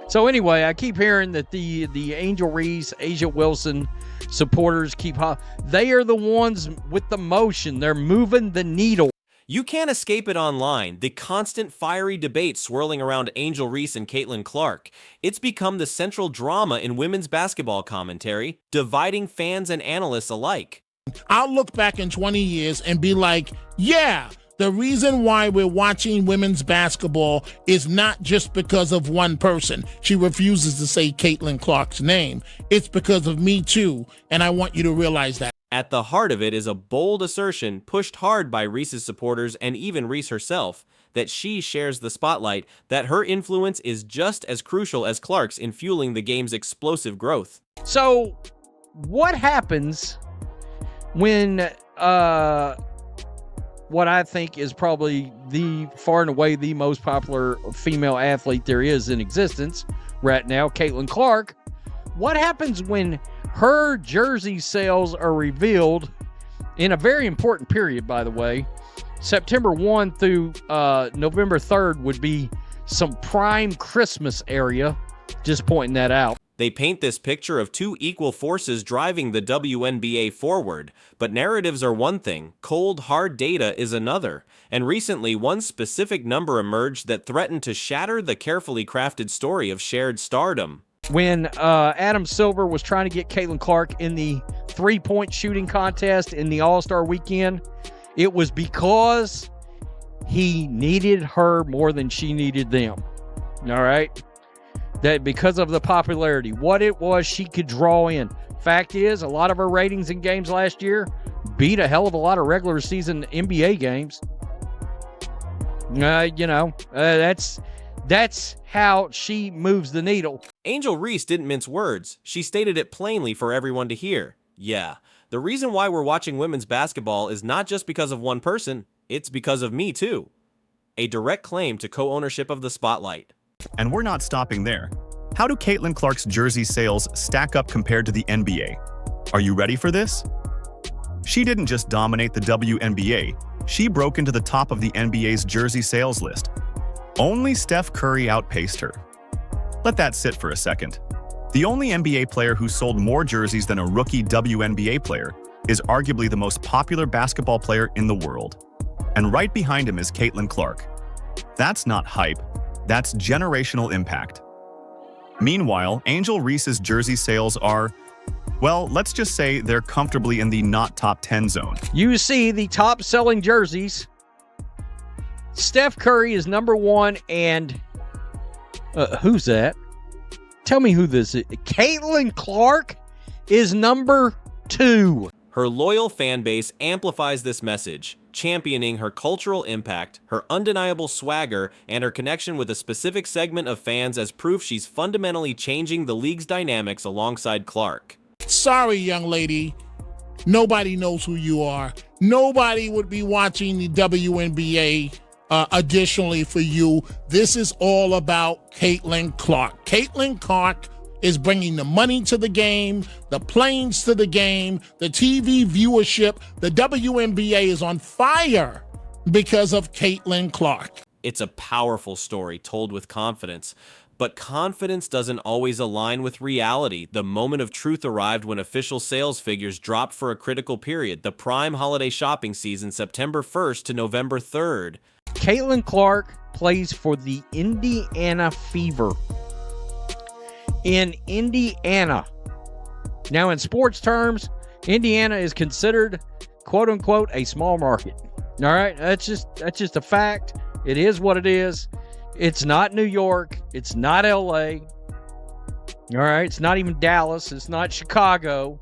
So anyway, I keep hearing that the Angel Reese, Asia Wilson supporters they are the ones with the motion. They're moving the needle. You can't escape it online, the constant fiery debate swirling around Angel Reese and Caitlin Clark. It's become the central drama in women's basketball commentary, dividing fans and analysts alike. I'll look back in 20 years and be like, yeah, the reason why we're watching women's basketball is not just because of one person. She refuses to say Caitlin Clark's name. It's because of Me Too, and I want you to realize that. At the heart of it is a bold assertion pushed hard by Reese's supporters and even Reese herself, that she shares the spotlight, that her influence is just as crucial as Clark's in fueling the game's explosive growth. So, what happens when what I think is probably far and away the most popular female athlete there is in existence right now, Caitlin Clark? What happens when her jersey sales are revealed in a very important period, by the way? September 1 through November 3rd would be some prime Christmas area. Just pointing that out. They paint this picture of two equal forces driving the WNBA forward, but narratives are one thing, cold, hard data is another. And recently, one specific number emerged that threatened to shatter the carefully crafted story of shared stardom. When Adam Silver was trying to get Caitlin Clark in the three-point shooting contest in the All-Star weekend, it was because he needed her more than she needed them. All right? That because of the popularity, what it was she could draw in. Fact is, a lot of her ratings in games last year beat a hell of a lot of regular season NBA games. That's how she moves the needle. Angel Reese didn't mince words. She stated it plainly for everyone to hear. Yeah, the reason why we're watching women's basketball is not just because of one person, it's because of Me Too. A direct claim to co-ownership of the spotlight. And we're not stopping there. How do Caitlin Clark's jersey sales stack up compared to the NBA? Are you ready for this? She didn't just dominate the WNBA, she broke into the top of the NBA's jersey sales list. Only Steph Curry outpaced her. Let that sit for a second. The only NBA player who sold more jerseys than a rookie WNBA player is arguably the most popular basketball player in the world. And right behind him is Caitlin Clark. That's not hype, that's generational impact. Meanwhile, Angel Reese's jersey sales are, well, let's just say they're comfortably in the not top 10 zone. You see the top selling jerseys. Steph Curry is number one, and who's that? Tell me who this is. Caitlin Clark is number 2. Her loyal fan base amplifies this message, championing her cultural impact, her undeniable swagger, and her connection with a specific segment of fans as proof she's fundamentally changing the league's dynamics alongside Clark. Sorry, young lady. Nobody knows who you are. Nobody would be watching the WNBA additionally for you. This is all about Caitlin Clark. Caitlin Clark is bringing the money to the game, the planes to the game, the TV viewership. The WNBA is on fire because of Caitlin Clark. It's a powerful story told with confidence, but confidence doesn't always align with reality. The moment of truth arrived when official sales figures dropped for a critical period, the prime holiday shopping season, September 1st to November 3rd. Caitlin Clark plays for the Indiana Fever in Indiana. Now, in sports terms, Indiana is considered, quote unquote, a small market. All right, that's just a fact. It is what it is. It's not New York. It's not LA. All right, it's not even Dallas. It's not Chicago.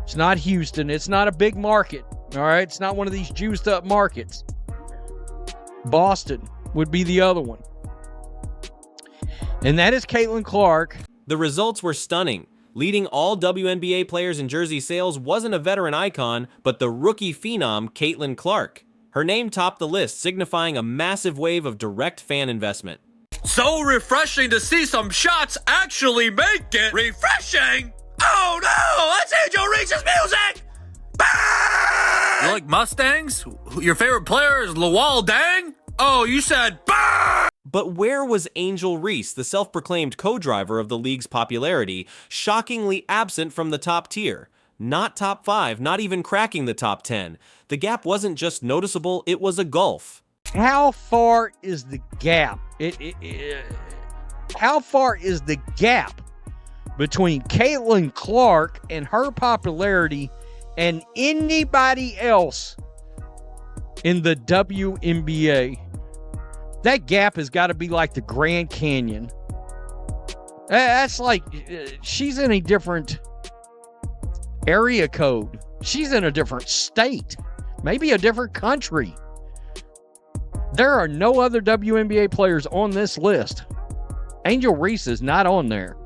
It's not Houston. It's not a big market. All right, it's not one of these juiced up markets. Boston would be the other one. And that is Caitlin Clark. The results were stunning. Leading all WNBA players in jersey sales wasn't a veteran icon, but the rookie phenom, Caitlin Clark. Her name topped the list, signifying a massive wave of direct fan investment. So refreshing to see some shots actually make it refreshing! Oh no, that's Angel Reese's music! Bang! You like Mustangs? Your favorite player is Lawal Dang? Oh, you said bang! But where was Angel Reese, the self-proclaimed co-driver of the league's popularity, shockingly absent from the top tier? Not top 5, not even cracking the top 10. The gap wasn't just noticeable, it was a gulf. How far is the gap? How far is the gap between Caitlin Clark and her popularity and anybody else in the WNBA? That gap has got to be like the Grand Canyon. That's like she's in a different area code. She's in a different state, maybe a different country. There are no other WNBA players on this list. Angel Reese is not on there.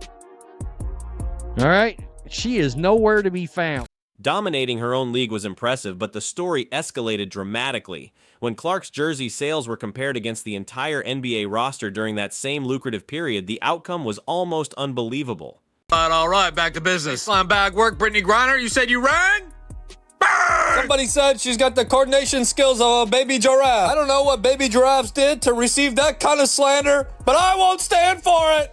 All right? She is nowhere to be found. Dominating her own league was impressive, but the story escalated dramatically. When Clark's jersey sales were compared against the entire NBA roster during that same lucrative period, the outcome was almost unbelievable. All right, back to business. Baseline bag work, Brittany Griner. You said you rang? Bang! Somebody said she's got the coordination skills of a baby giraffe. I don't know what baby giraffes did to receive that kind of slander, but I won't stand for it.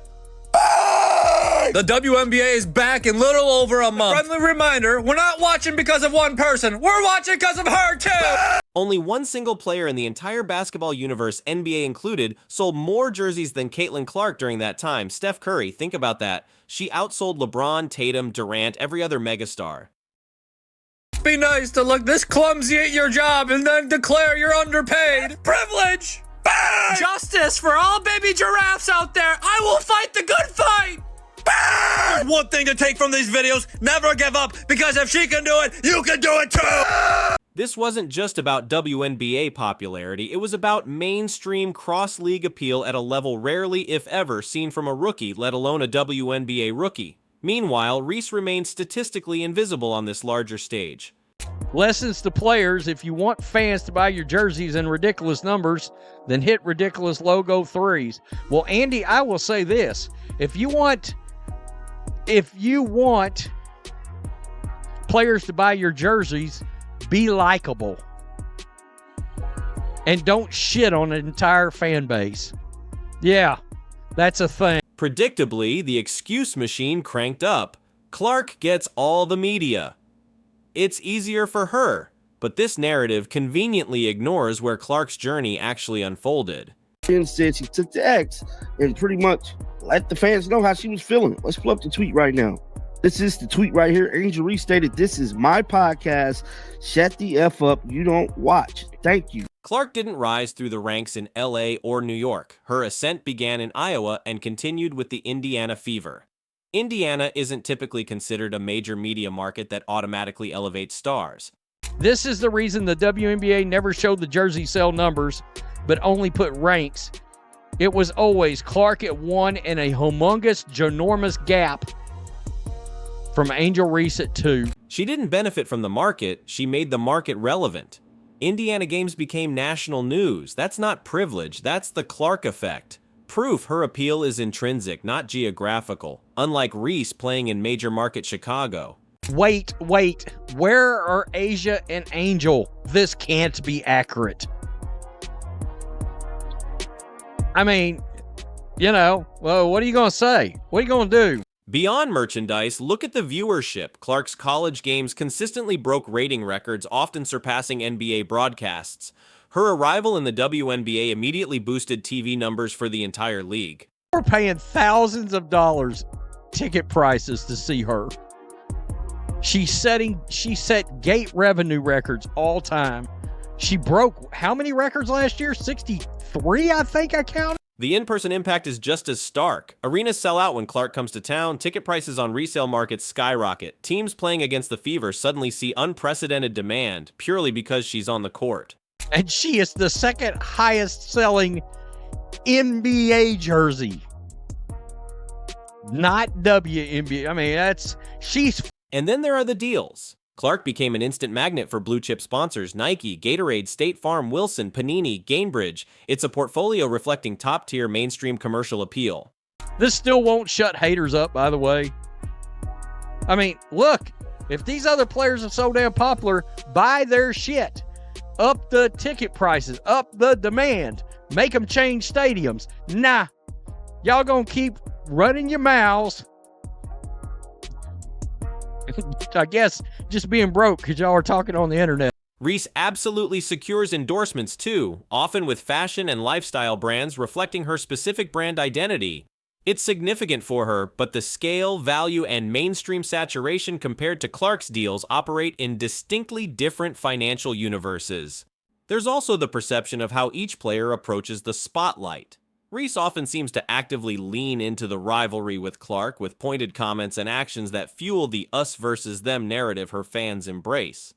Bang! The WNBA is back in little over a month. Friendly reminder, we're not watching because of one person. We're watching because of her, too. Only one single player in the entire basketball universe, NBA included, sold more jerseys than Caitlin Clark during that time. Steph Curry, think about that. She outsold LeBron, Tatum, Durant, every other megastar. Be nice to look this clumsy at your job and then declare you're underpaid. Privilege! Bang! Justice for all baby giraffes out there. I will fight the good fight. Bang! There's one thing to take from these videos. Never give up, because if she can do it, you can do it too! This wasn't just about WNBA popularity, it was about mainstream cross-league appeal at a level rarely, if ever, seen from a rookie, let alone a WNBA rookie. Meanwhile, Reese remained statistically invisible on this larger stage. Lessons to players: if you want fans to buy your jerseys in ridiculous numbers, then hit ridiculous logo threes. Well, Andy, I will say this. If you want players to buy your jerseys, be likable. And don't shit on an entire fan base. Yeah, that's a thing. Predictably, the excuse machine cranked up. Clark gets all the media. It's easier for her, but this narrative conveniently ignores where Clark's journey actually unfolded. Said she took the X and pretty much let the fans know how she was feeling. Let's pull up the tweet right now. This is the tweet right here. Angel Reese stated, "This is my podcast. Shut the F up. You don't watch. Thank you." Clark didn't rise through the ranks in LA or New York. Her ascent began in Iowa and continued with the Indiana fever. Indiana isn't typically considered a major media market that automatically elevates stars. This is the reason the WNBA never showed the jersey sale numbers, but only put ranks. It was always Clark at 1 and a humongous, ginormous gap from Angel Reese at 2. She didn't benefit from the market, she made the market relevant. Indiana games became national news. That's not privilege, that's the Clark effect. Proof her appeal is intrinsic, not geographical, unlike Reese playing in major market Chicago. Wait. Where are Asia and Angel? This can't be accurate. I mean, well, what are you going to say? What are you going to do? Beyond merchandise, look at the viewership. Clark's college games consistently broke rating records, often surpassing NBA broadcasts. Her arrival in the WNBA immediately boosted TV numbers for the entire league. We're paying thousands of dollars ticket prices to see her. She set gate revenue records all time. She broke how many records last year? 63, I think I counted. The in-person impact is just as stark. Arenas sell out when Clark comes to town, ticket prices on resale markets skyrocket. Teams playing against the Fever suddenly see unprecedented demand, purely because she's on the court. And she is the second highest selling NBA jersey. Not WNBA. I mean, she's... And then there are the deals. Clark became an instant magnet for blue-chip sponsors: Nike, Gatorade, State Farm, Wilson, Panini, Gainbridge. It's a portfolio reflecting top-tier mainstream commercial appeal. This still won't shut haters up, by the way. I mean, look, if these other players are so damn popular, buy their shit. Up the ticket prices, up the demand. Make them change stadiums. Nah, y'all gonna keep running your mouths. I guess just being broke because y'all are talking on the internet. Reese absolutely secures endorsements too, often with fashion and lifestyle brands reflecting her specific brand identity. It's significant for her, but the scale, value, and mainstream saturation compared to Clark's deals operate in distinctly different financial universes. There's also the perception of how each player approaches the spotlight. Reese often seems to actively lean into the rivalry with Clark with pointed comments and actions that fuel the us versus them narrative her fans embrace.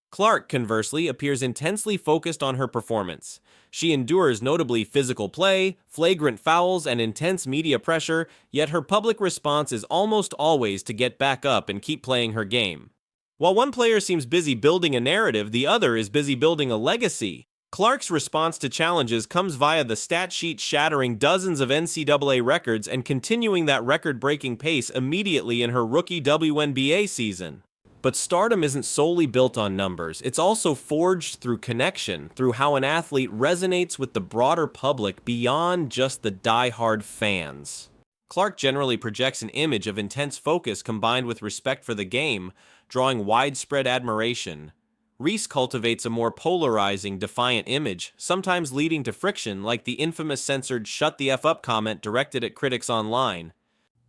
Clark, conversely, appears intensely focused on her performance. She endures notably physical play, flagrant fouls, and intense media pressure, yet her public response is almost always to get back up and keep playing her game. While one player seems busy building a narrative, the other is busy building a legacy. Clark's response to challenges comes via the stat sheet shattering dozens of NCAA records and continuing that record-breaking pace immediately in her rookie WNBA season. But stardom isn't solely built on numbers, it's also forged through connection, through how an athlete resonates with the broader public beyond just the die-hard fans. Clark generally projects an image of intense focus combined with respect for the game, drawing widespread admiration. Reese cultivates a more polarizing, defiant image, sometimes leading to friction like the infamous censored "shut the F up" comment directed at critics online.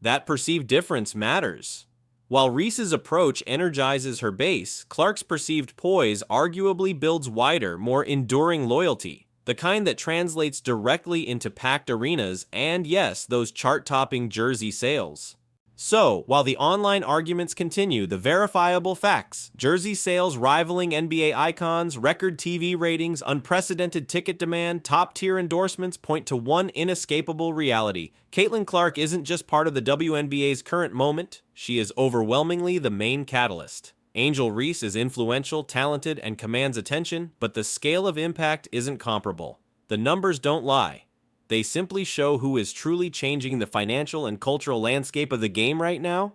That perceived difference matters. While Reese's approach energizes her base, Clark's perceived poise arguably builds wider, more enduring loyalty, the kind that translates directly into packed arenas and, yes, those chart-topping jersey sales. So, while the online arguments continue, the verifiable facts, jersey sales rivaling NBA icons, record TV ratings, unprecedented ticket demand, top-tier endorsements point to one inescapable reality. Caitlin Clark isn't just part of the WNBA's current moment, she is overwhelmingly the main catalyst. Angel Reese is influential, talented, and commands attention, but the scale of impact isn't comparable. The numbers don't lie. They simply show who is truly changing the financial and cultural landscape of the game right now.